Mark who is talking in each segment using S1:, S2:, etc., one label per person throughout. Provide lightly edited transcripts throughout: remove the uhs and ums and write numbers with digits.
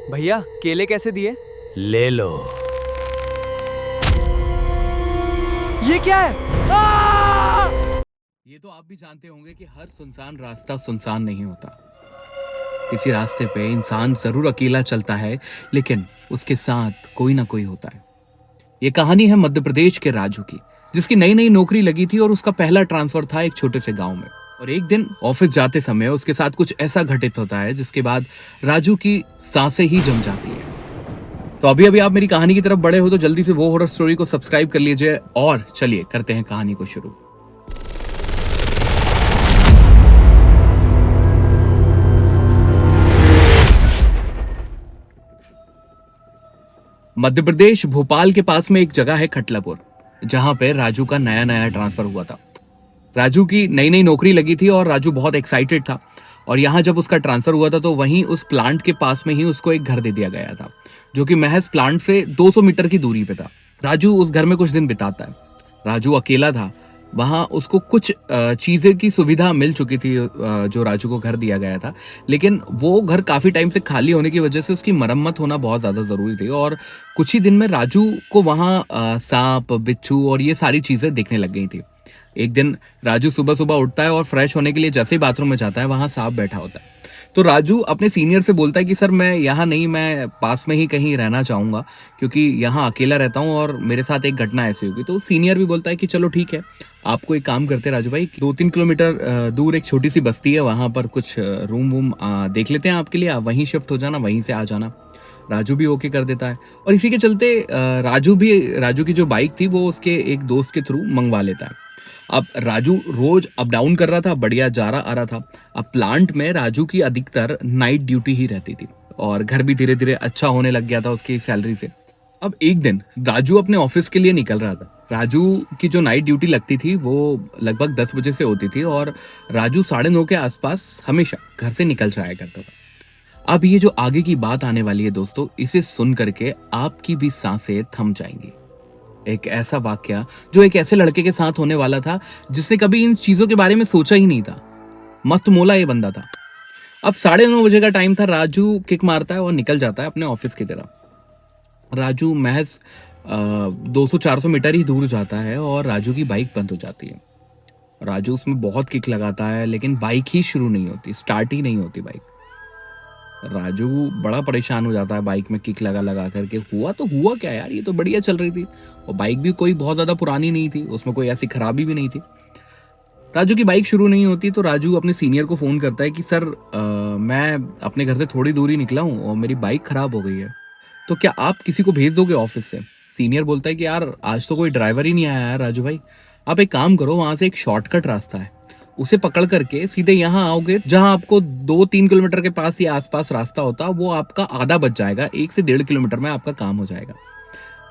S1: भैया केले कैसे दिए?
S2: ले लो।
S1: ये क्या है?
S3: ये तो आप भी जानते होंगे कि हर सुनसान रास्ता सुनसान नहीं होता। किसी रास्ते पे इंसान जरूर अकेला चलता है, लेकिन उसके साथ कोई ना कोई होता है। ये कहानी है मध्य प्रदेश के राजू की, जिसकी नई नई नौकरी लगी थी और उसका पहला ट्रांसफर था एक छोटे से गांव में। और एक दिन ऑफिस जाते समय उसके साथ कुछ ऐसा घटित होता है जिसके बाद राजू की सांसें ही जम जाती है। तो अभी अभी आप मेरी कहानी की तरफ बढ़े हो तो जल्दी से वो हॉरर स्टोरी को सब्सक्राइब कर लीजिए और चलिए करते हैं कहानी को शुरू। मध्य प्रदेश भोपाल के पास में एक जगह है खटलापुर, जहां पे राजू का नया नया ट्रांसफर हुआ था। राजू की नई नई नौकरी लगी थी और राजू बहुत एक्साइटेड था। और यहाँ जब उसका ट्रांसफर हुआ था तो वहीं उस प्लांट के पास में ही उसको एक घर दे दिया गया था, जो कि महज प्लांट से 200 मीटर की दूरी पे था। राजू उस घर में कुछ दिन बिताता है। राजू अकेला था। वहां उसको कुछ चीजें की सुविधा मिल चुकी थी, जो राजू को घर दिया गया था, लेकिन वो घर काफी टाइम से खाली होने की वजह से उसकी मरम्मत होना बहुत ज्यादा जरूरी थी। और कुछ ही दिन में राजू को वहां सांप, बिच्छू और ये सारी चीजें दिखने लग गई थी। एक दिन राजू सुबह सुबह उठता है और फ्रेश होने के लिए जैसे ही बाथरूम में जाता है वहां सांप बैठा होता है। तो राजू अपने सीनियर से बोलता है कि सर मैं यहाँ नहीं, मैं पास में ही कहीं रहना चाहूंगा, क्योंकि यहाँ अकेला रहता हूँ और मेरे साथ एक घटना ऐसी होगी। तो सीनियर भी बोलता है कि चलो ठीक है, आपको एक काम करते हैं राजू भाई, 2-3 किलोमीटर दूर एक छोटी सी बस्ती है, वहां पर कुछ रूम वूम देख लेते हैं आपके लिए, आप वहीं शिफ्ट हो जाना, वहीं से आ जाना। राजू भी ओके कर देता है और इसी के चलते राजू की जो बाइक थी वो उसके एक दोस्त के थ्रू मंगवा लेता है। अब राजू रोज अप डाउन कर रहा था, बढ़िया जा रहा आ रहा था। अब प्लांट में राजू की अधिकतर नाइट ड्यूटी ही रहती थी और घर भी धीरे धीरे अच्छा होने लग गया था उसकी सैलरी से। अब एक दिन राजू अपने ऑफिस के लिए निकल रहा था। राजू की जो नाइट ड्यूटी लगती थी वो लगभग 10 बजे से होती थी और राजू 9:30 के आसपास हमेशा घर से निकल जाया करता था। अब ये जो आगे की बात आने वाली है दोस्तों, इसे सुन करके आपकी भी सांसें थम जाएंगी। एक ऐसा वाकया जो एक ऐसे लड़के के साथ होने वाला था जिसने कभी इन चीजों के बारे में सोचा ही नहीं था। मस्त मोला ये बंदा था। अब 9:30 बजे का टाइम था। राजू किक मारता है और निकल जाता है अपने ऑफिस की तरफ। राजू महज 200-400 मीटर ही दूर जाता है और राजू की बाइक बंद हो जाती है। राजू उसमें बहुत किक लगाता है लेकिन बाइक ही शुरू नहीं होती, स्टार्ट ही नहीं होती बाइक। राजू बड़ा परेशान हो जाता है बाइक में किक लगा लगा करके। हुआ तो हुआ क्या यार, ये तो बढ़िया चल रही थी और बाइक भी कोई बहुत ज्यादा पुरानी नहीं थी, उसमें कोई ऐसी खराबी भी नहीं थी। राजू की बाइक शुरू नहीं होती तो राजू अपने सीनियर को फोन करता है कि सर मैं अपने घर से थोड़ी दूरी निकला हूँ और मेरी बाइक खराब हो गई है, तो क्या आप किसी को भेज दोगे ऑफिस से? सीनियर बोलता है कि यार आज तो कोई ड्राइवर ही नहीं आया यार राजू भाई, आप एक काम करो, वहां से एक शॉर्टकट रास्ता है, उसे पकड़ करके सीधे यहाँ आओगे, जहां आपको 2-3 किलोमीटर के पास ही आसपास रास्ता होता वो आपका आधा बच जाएगा, 1 से 1.5 किलोमीटर में आपका काम हो जाएगा।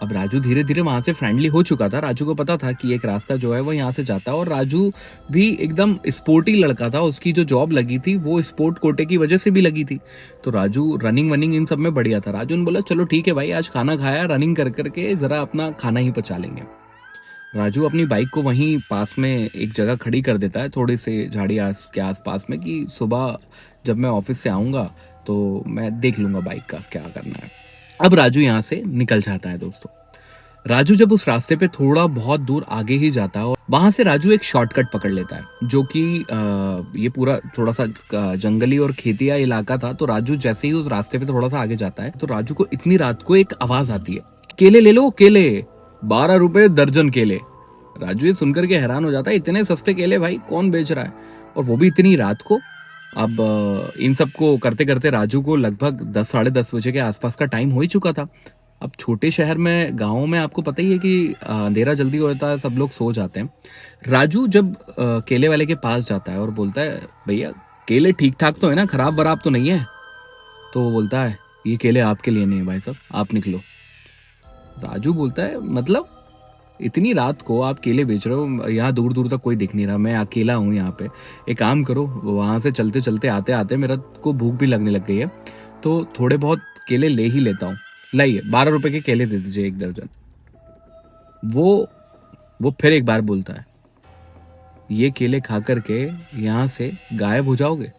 S3: अब राजू धीरे धीरे वहां से फ्रेंडली हो चुका था। राजू को पता था कि एक रास्ता जो है वो यहाँ से जाता है और राजू भी एकदम स्पोर्टी लड़का था। उसकी जो जॉब लगी थी वो स्पोर्ट कोटे की वजह से भी लगी थी। तो राजू रनिंग वनिंग इन सब में बढ़िया था। राजू ने बोला चलो ठीक है भाई, आज खाना खाया, रनिंग कर करके जरा अपना खाना ही पचा लेंगे। राजू अपनी बाइक को वहीं पास में एक जगह खड़ी कर देता है, थोड़े से झाड़ी के आसपास में, कि सुबह जब मैं ऑफिस से आऊंगा तो मैं देख लूंगा बाइक का क्या करना है। अब राजू यहाँ से निकल जाता है दोस्तों। राजू जब उस रास्ते पे थोड़ा बहुत दूर आगे ही जाता है और वहां से राजू एक शॉर्टकट पकड़ लेता है, जो कि ये पूरा थोड़ा सा जंगली और खेतिया इलाका था। तो राजू जैसे ही उस रास्ते पे थोड़ा सा आगे जाता है तो राजू को इतनी रात को एक आवाज आती है, केले ले लो केले, 12 रुपए दर्जन केले। राजू ये सुनकर के हैरान हो जाता है, इतने सस्ते केले भाई कौन बेच रहा है, और वो भी इतनी रात को। अब इन सब को करते करते राजू को लगभग 10-10:30 बजे के आसपास का टाइम हो ही चुका था। अब छोटे शहर में, गाँव में आपको पता ही है कि अंधेरा जल्दी हो जाता है, सब लोग सो जाते हैं। राजू जब केले वाले के पास जाता है और बोलता है भैया केले ठीक ठाक तो है ना, खराब वराब तो नहीं है? तो वो बोलता है ये केले आपके लिए नहीं है भाई साहब, आप निकलो। राजू बोलता है मतलब इतनी रात को आप केले बेच रहे हो, यहाँ दूर दूर तक कोई दिख नहीं रहा, मैं अकेला हूँ यहाँ पे, एक काम करो वहां से चलते चलते आते आते मेरा को भूख भी लगने लग गई है, तो थोड़े बहुत केले ले ही लेता हूँ, लाइए 12 रुपए के केले दे दीजिए 1 दर्जन। वो फिर एक बार बोलता है ये केले खा करके यहाँ से गायब हो जाओगे।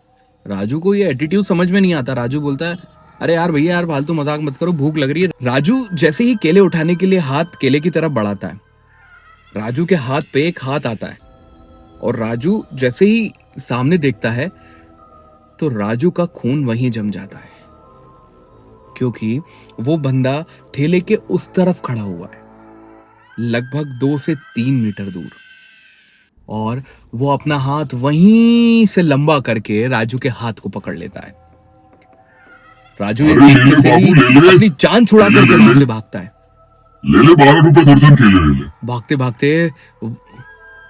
S3: राजू को ये एटीट्यूड समझ में नहीं आता। राजू बोलता है अरे यार भैया यार फालतू मजाक मत करो, भूख लग रही है। राजू जैसे ही केले उठाने के लिए हाथ केले की तरफ बढ़ाता है, राजू के हाथ पे एक हाथ आता है और राजू जैसे ही सामने देखता है तो राजू का खून वहीं जम जाता है, क्योंकि वो बंदा ठेले के उस तरफ खड़ा हुआ है, लगभग 2 से 3 मीटर दूर। और वो अपना हाथ वहीं से लंबा करके राजू के हाथ को पकड़ लेता है। राजू ये
S2: अरे ले
S3: देखते
S2: ले
S3: से ही
S2: बाबू, ले ले
S3: अपनी जान छुड़ा
S2: ले ले
S3: करके
S2: ले
S3: वहां
S2: ले
S3: से भागता है।
S2: ले ले 12 रुपए दर्जन केले ले ले।
S3: भागते भागते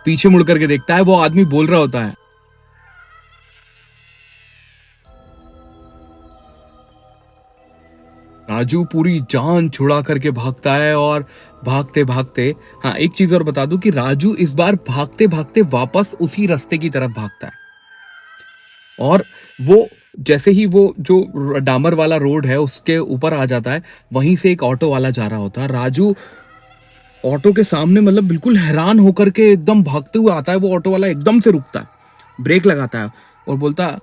S3: पीछे मुड़ करके देखता है, वो आदमी बोल रहा होता है, राजू पूरी जान छुड़ा करके भागता है और भागते भागते, हाँ एक चीज और बता दूं कि राजू इस बार भागते भागते वापस उसी रास्ते की तरफ भागता है। और वो जैसे ही वो जो डामर वाला रोड है उसके ऊपर आ जाता है, वहीं से एक ऑटो वाला जा रहा होता है। राजू ऑटो के सामने मतलब बिल्कुल हैरान होकर के एकदम भागते हुए आता है। वो ऑटो वाला एकदम से रुकता है, ब्रेक लगाता है और बोलता है,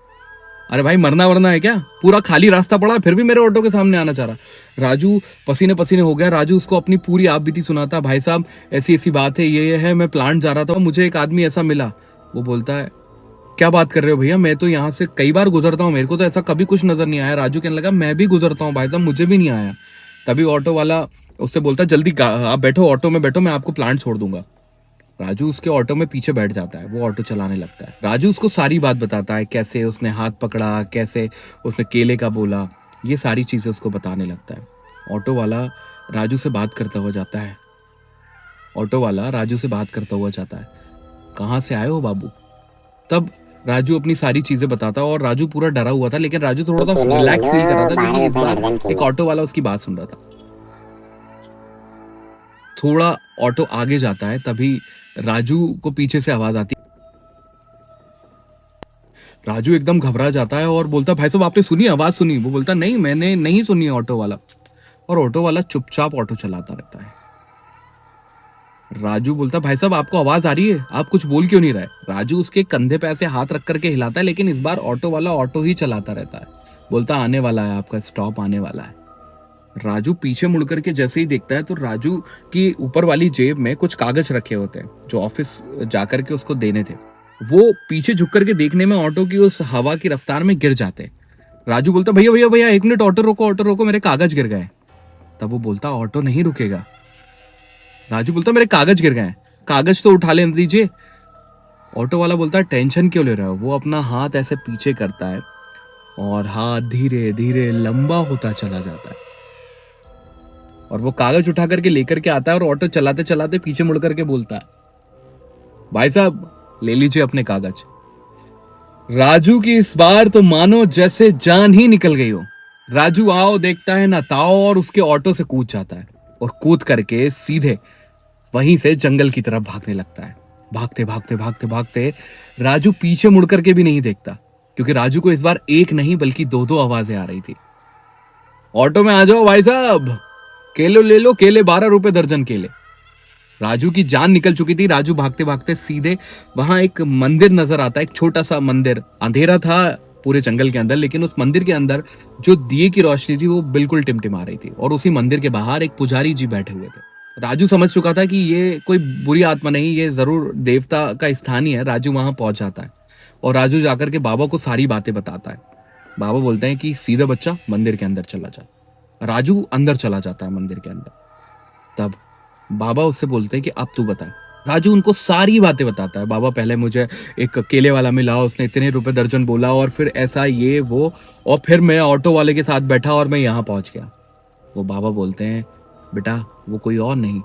S3: अरे भाई मरना वरना है क्या, पूरा खाली रास्ता पड़ा है फिर भी मेरे ऑटो के सामने आना चाह रहा। राजू पसीने पसीने हो गया। राजू उसको अपनी पूरी आप बीती सुनाता है, भाई साहब ऐसी ऐसी बात है, ये है, मैं प्लांट जा रहा था, मुझे एक आदमी ऐसा मिला। वो बोलता है, क्या बात कर रहे हो भैया, मैं तो यहाँ से कई बार गुजरता हूँ, मेरे को तो ऐसा कभी कुछ नजर नहीं आया। राजू कहने लगा, मैं भी गुजरता हूँ भाई साहब, मुझे भी नहीं आया। तभी ऑटो वाला उससे बोलता है, जल्दी आप बैठो, ऑटो में बैठो, मैं आपको प्लांट छोड़ दूंगा। राजू उसके ऑटो में पीछे बैठ जाता है, वो ऑटो चलाने लगता है। राजू उसको सारी बात बताता है, कैसे उसने हाथ पकड़ा, कैसे उसने केले का बोला, ये सारी चीजें उसको बताने लगता है। ऑटो वाला राजू से बात करता हुआ जाता है। ऑटो वाला राजू से बात करता हुआ जाता है, कहाँ से आए हो बाबू? तब राजू अपनी सारी चीजें बताता है और राजू पूरा डरा हुआ था, लेकिन राजू थोड़ा सा रिलैक्स फील कर रहा था क्योंकि इस बार एक ऑटो वाला उसकी बात सुन रहा था। थोड़ा ऑटो आगे जाता है, तभी राजू को पीछे से आवाज आती है। राजू एकदम घबरा जाता है और बोलता, भाई साहब आपने सुनी, आवाज सुनी? वो बोलता, नहीं मैंने नहीं सुनी ऑटो वाला। और ऑटो वाला चुपचाप ऑटो चलाता रहता है। राजू बोलता, भाई साहब आपको आवाज आ रही है, आप कुछ बोल क्यों नहीं रहे? राजू उसके कंधे पे ऐसे हाथ रख करके हिलाता है, लेकिन इस बार ऑटो वाला ऑटो ही चलाता रहता है। बोलता, आने वाला है, आपका स्टॉप आने वाला है। राजू पीछे मुड़ करके जैसे ही देखता है तो राजू की ऊपर वाली जेब में कुछ कागज रखे होते हैं जो ऑफिस जाकर के उसको देने थे। वो पीछे झुक करके देखने में ऑटो की उस हवा की रफ्तार में गिर जाते हैं। राजू बोलता, भैया भैया भैया एक मिनट, ऑटो रोको, मेरे कागज गिर गए। तब वो बोलता, ऑटो नहीं रुकेगा। राजू बोलता, मेरे कागज गिर गए, कागज तो उठा लेने दीजिए। ऑटो वाला बोलता, टेंशन क्यों ले रहे हो? वो अपना हाथ ऐसे पीछे करता है और हाथ धीरे धीरे लंबा होता चला जाता है और वो कागज उठा करके लेकर के आता है और ऑटो चलाते चलाते पीछे मुड़ करके बोलता है, भाई साहब ले लीजिए अपने कागज। राजू की इस बार तो मानो जैसे जान ही निकल गई हो। राजू आओ देखता है ना ताओ और उसके ऑटो से कूद जाता है और कूद करके सीधे वहीं से जंगल की तरफ भागने लगता है। भागते भागते भागते भागते राजू पीछे मुड़ करके भी नहीं देखता, क्योंकि राजू को इस बार एक नहीं बल्कि दो दो आवाजें आ रही थी। ऑटो में आ जाओ भाई साहब, केले ले लो, केले 12 रुपए दर्जन केले। राजू की जान निकल चुकी थी। राजू भागते भागते सीधे वहां एक मंदिर नजर आता है, एक छोटा सा मंदिर। अंधेरा था पूरे जंगल के अंदर, लेकिन उस मंदिर के अंदर जो दिए की रोशनी थी वो बिल्कुल टिमटिमा रही थी और उसी मंदिर के बाहर एक पुजारी जी बैठे हुए थे। राजू समझ चुका था कि ये कोई बुरी आत्मा नहीं, ये जरूर देवता का स्थान ही है। राजू वहां पहुंच जाता है और राजू जाकर के बाबा को सारी बातें बताता है। बाबा बोलते हैं कि सीधा बच्चा मंदिर के अंदर चला जा। राजू अंदर चला जाता है मंदिर के अंदर। तब बाबा उससे बोलते हैं कि अब तू बता। राजू उनको सारी बातें बताता है। बाबा, पहले मुझे एक केले वाला मिला, उसने इतने रुपए दर्जन बोला और फिर ऐसा ये वो, और फिर मैं ऑटो वाले के साथ बैठा और मैं यहाँ पहुंच गया। वो बाबा बोलते हैं, बेटा वो कोई और नहीं,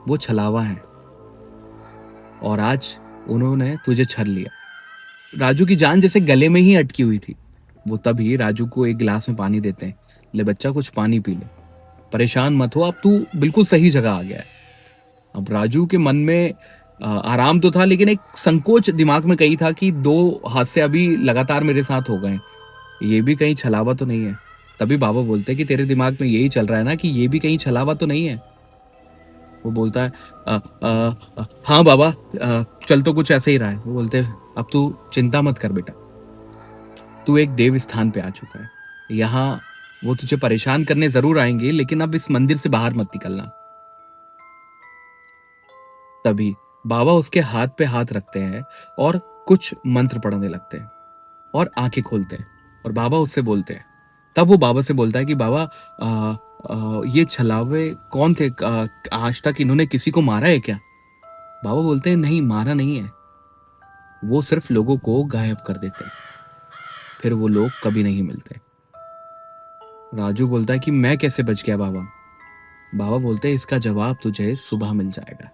S3: वो छलावा है और आज उन्होंने तुझे छल लिया। राजू की जान जैसे गले में ही अटकी हुई थी। वो तभी राजू को एक गिलास में पानी देते हैं, ले बच्चा कुछ पानी पी ले, परेशान मत हो, अब तू बिल्कुल सही जगह आ गया है। अब राजू के मन में आराम तो था, लेकिन एक संकोच दिमाग में कही था कि 2 हादसे अभी लगातार मेरे साथ हो गए, ये भी कहीं छलावा तो नहीं है। तभी बाबा बोलते हैं कि तेरे दिमाग में यही चल रहा है ना कि ये भी कहीं छलावा तो नहीं है। वो बोलता है, हाँ बाबा, चल तो कुछ ऐसे ही रहा है। वो बोलते हैं, अब तू चिंता मत कर बेटा, तू एक देव स्थान पे आ चुका है। यहाँ वो तुझे परेशान करने जरूर आएंगे, लेकिन अब इस मंदिर से बाहर मत निकलना। तभी बाबा उसके हाथ पे हाथ रखते हैं और कुछ मंत्र पढ़ने लगते हैं और आंखें खोलते हैं और बाबा उससे बोलते हैं। तब वो बाबा से बोलता है कि बाबा, ये छलावे कौन थे? आज तक इन्होंने किसी को मारा है क्या? बाबा बोलते हैं नहीं, मारा नहीं है, वो सिर्फ लोगों को गायब कर देते हैं, फिर वो लोग कभी नहीं मिलते। राजू बोलता है कि मैं कैसे बच गया बाबा? बाबा बोलते हैं इसका जवाब तुझे सुबह मिल जाएगा।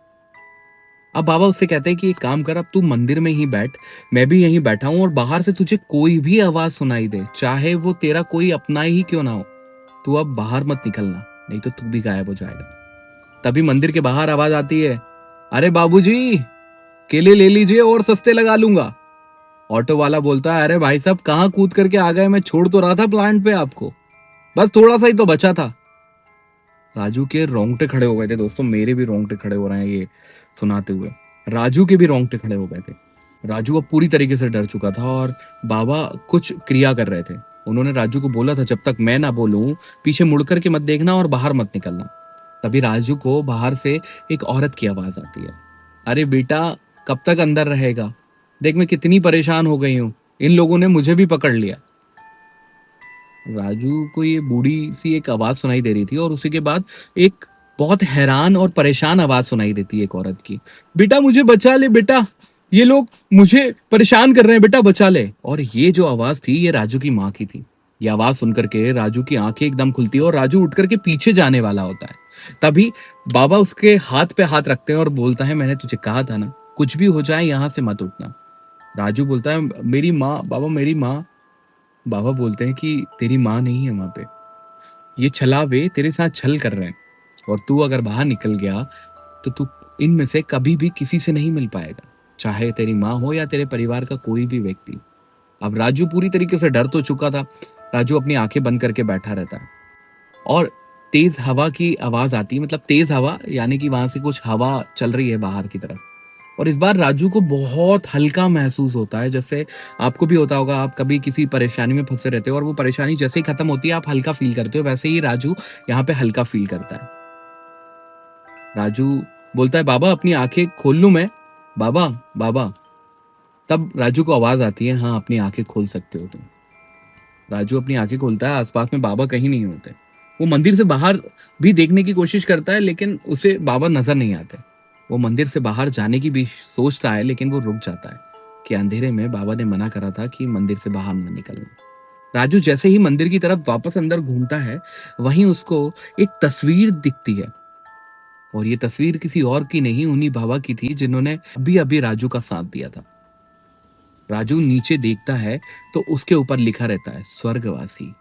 S3: अब बाबा उससे कहते हैं कि एक काम कर, अब तू मंदिर में ही बैठ, मैं भी यहीं बैठा हूं, और बाहर से तुझे कोई भी आवाज सुनाई दे, चाहे वो तेरा कोई अपना ही क्यों ना हो, तू अब बाहर मत निकलना, नहीं तो तू भी गायब हो जाएगा। तभी मंदिर के बाहर आवाज आती है, अरे बाबूजी, केले ले लीजिए और सस्ते लगा लूंगा। ऑटो वाला बोलता है, अरे भाई साहब कहाँ कूद करके आ गए, मैं छोड़ तो रहा था प्लांट पे आपको, बस थोड़ा सा ही तो बचा था। राजू के रोंगटे खड़े हो गए थे दोस्तों, मेरे भी रोंगटे खड़े हो रहे हैं ये सुनाते हुए, राजू के भी रोंगटे खड़े हो गए थे। राजू अब पूरी तरीके से डर चुका था और बाबा कुछ क्रिया कर रहे थे। उन्होंने राजू को बोला था, जब तक मैं ना बोलूं पीछे मुड़ करके मत देखना और बाहर मत निकलना। तभी राजू को बाहर से एक औरत की आवाज आती है, अरे बेटा कब तक अंदर रहेगा, देख मैं कितनी परेशान हो गई हूं, इन लोगों ने मुझे भी पकड़ लिया। राजू को ये बूढ़ी सी एक आवाज सुनाई दे रही थी और उसी के बाद एक बहुत हैरान और परेशान आवाज सुनाई देती है एक औरत की, बेटा मुझे बचा ले बेटा, ये लोग मुझे परेशान कर रहे हैं, बेटा बचा ले। और ये जो आवाज थी ये राजू की माँ की थी। ये आवाज सुनकर के राजू की आंखें एकदम खुलती है और राजू उठ करके पीछे जाने वाला होता है। तभी बाबा उसके हाथ पे हाथ रखते हैं और बोलता है, मैंने तुझे कहा था ना, कुछ भी हो जाए यहां से मत उठना। राजू बोलता है, मेरी माँ बाबा, मेरी माँ। बाबा बोलते हैं कि तेरी माँ नहीं है वहां पे, ये छलावे तेरे साथ छल कर रहे हैं, और तू अगर बाहर निकल गया तो तू इनमें से कभी भी किसी से नहीं मिल पाएगा, चाहे तेरी माँ हो या तेरे परिवार का कोई भी व्यक्ति। अब राजू पूरी तरीके से डर तो चुका था। राजू अपनी आंखें बंद करके बैठा रहता है और तेज हवा की आवाज आती है, मतलब तेज हवा यानी कि वहां से कुछ हवा चल रही है बाहर की तरफ। और इस बार राजू को बहुत हल्का महसूस होता है, जैसे आपको भी होता होगा, आप कभी किसी परेशानी में फंसे रहते हो और वो परेशानी जैसे ही खत्म होती है आप हल्का फील करते हो, वैसे ही राजू यहाँ पे हल्का फील करता है। राजू बोलता है, बाबा अपनी आंखें खोल लूं मैं? बाबा बाबा। तब राजू को आवाज आती है, हाँ अपनी आंखें खोल सकते हो तुम। राजू अपनी आंखें खोलता है, आसपास में बाबा कहीं नहीं होते। वो मंदिर से बाहर भी देखने की कोशिश करता है लेकिन उसे बाबा नजर नहीं आते। वो मंदिर से बाहर जाने की भी सोचता है लेकिन वो रुक जाता है कि अंधेरे में बाबा ने मना करा था कि मंदिर से बाहर न निकलना। राजू जैसे ही मंदिर की तरफ वापस अंदर घूमता है, वहीं उसको एक तस्वीर दिखती है, और ये तस्वीर किसी और की नहीं, उन्हीं बाबा की थी जिन्होंने अभी अभी राजू का साथ दिया था। राजू नीचे देखता है तो उसके ऊपर लिखा रहता है, स्वर्गवासी।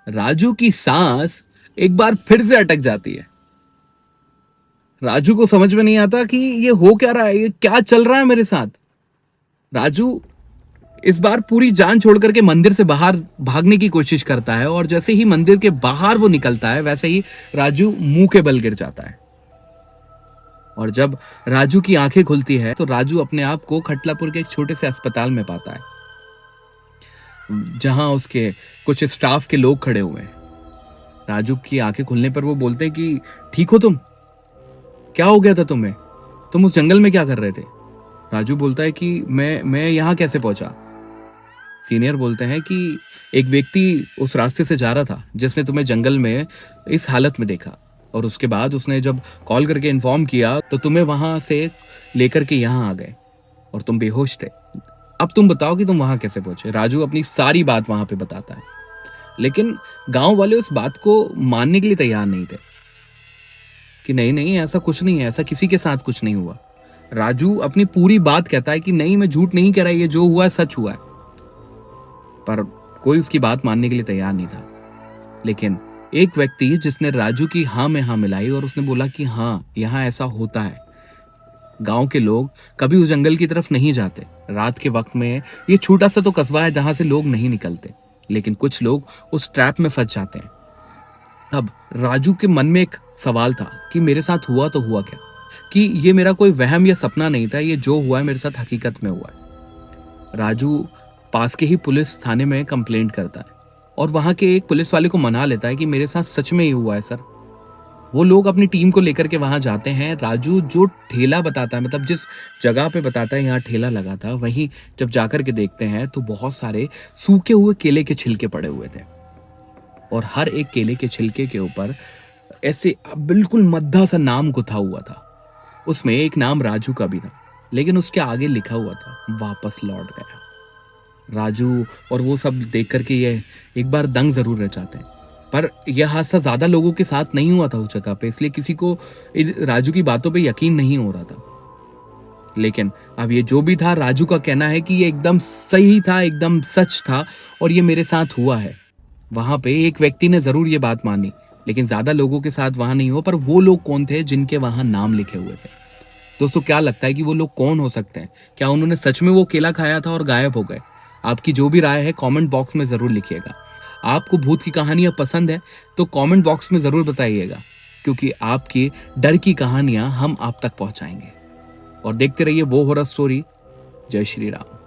S3: राजू की सांस एक बार फिर से अटक जाती है। राजू को समझ में नहीं आता कि ये हो क्या रहा है, ये क्या चल रहा है मेरे साथ। राजू इस बार पूरी जान छोड़ करके मंदिर से बाहर भागने की कोशिश करता है, और जैसे ही मंदिर के बाहर वो निकलता है वैसे ही राजू मुंह के बल गिर जाता है। और जब राजू की आंखें खुलती है तो राजू अपने आप को खटलापुर के एक छोटे से अस्पताल में पाता है, जहां उसके कुछ स्टाफ के लोग खड़े हुए हैं। राजू की आंखें खुलने पर वो बोलते हैं कि ठीक हो तुम? क्या हो गया था तुम्हें? तुम उस जंगल में क्या कर रहे थे? राजू बोलता है कि मैं यहां कैसे पहुंचा? सीनियर बोलते हैं कि एक व्यक्ति उस रास्ते से जा रहा था जिसने तुम्हें जंगल में इस हालत में देखा, और उसके बाद उसने जब कॉल करके इन्फॉर्म किया तो तुम्हें वहां से लेकर के यहाँ आ गए और तुम बेहोश थे। अब तुम बताओ कि तुम वहां कैसे पहुंचे? राजू अपनी सारी बात वहां पे बताता है, लेकिन गांव वाले उस बात को मानने के लिए तैयार नहीं थे कि नहीं नहीं ऐसा कुछ नहीं है, ऐसा किसी के साथ कुछ नहीं हुआ। राजू अपनी पूरी बात कहता है कि नहीं मैं झूठ नहीं कह रहा, ये जो हुआ है सच हुआ है। पर कोई उसकी बात मानने के लिए तैयार नहीं था। लेकिन एक व्यक्ति जिसने राजू की हाँ में हाँ मिलाई और उसने बोला कि हाँ यहाँ ऐसा होता है। गांव के लोग कभी उस जंगल की तरफ नहीं जाते। रात के वक्त में ये छोटा सा तो कस्बा है जहां से लोग नहीं निकलते, लेकिन कुछ लोग उस ट्रैप में फंस जाते हैं। अब राजू के मन में एक सवाल था कि मेरे साथ हुआ तो हुआ क्या, कि ये मेरा कोई वहम या सपना नहीं था, ये जो हुआ है मेरे साथ हकीकत में हुआ है। राजू पास के ही पुलिस थाने में कंप्लेंट करता है और वहां के एक पुलिस वाले को मना लेता है कि मेरे साथ सच में ही हुआ है सर। वो लोग अपनी टीम को लेकर के वहां जाते हैं। राजू जो ठेला बताता है, मतलब जिस जगह पे बताता है यहाँ ठेला लगा था, वहीं जब जाकर के देखते हैं तो बहुत सारे सूखे हुए केले के छिलके पड़े हुए थे और हर एक केले के छिलके के ऊपर ऐसे बिल्कुल मद्दा सा नाम गुथा हुआ था। उसमें एक नाम राजू का भी था, लेकिन उसके आगे लिखा हुआ था वापस लौट गया। राजू और वो सब देख करके ये एक बार दंग जरूर रह जाते हैं। पर यह हादसा ज्यादा लोगों के साथ नहीं हुआ था उस जगह पे, इसलिए किसी को राजू की बातों पे यकीन नहीं हो रहा था। लेकिन अब ये जो भी था, राजू का कहना है कि ये एकदम सही था, एकदम सच था और ये मेरे साथ हुआ है। वहां पे एक व्यक्ति ने जरूर ये बात मानी, लेकिन ज्यादा लोगों के साथ वहां नहीं हुआ। पर वो लोग कौन थे जिनके वहां नाम लिखे हुए थे? दोस्तों, क्या लगता है कि वो लोग कौन हो सकते हैं? क्या उन्होंने सच में वो केला खाया था और गायब हो गए? आपकी जो भी राय है कमेंट बॉक्स में जरूर लिखिएगा। आपको भूत की कहानियां पसंद है तो कमेंट बॉक्स में जरूर बताइएगा, क्योंकि आपकी डर की कहानियां हम आप तक पहुंचाएंगे। और देखते रहिए वो हॉरर स्टोरी। जय श्री राम।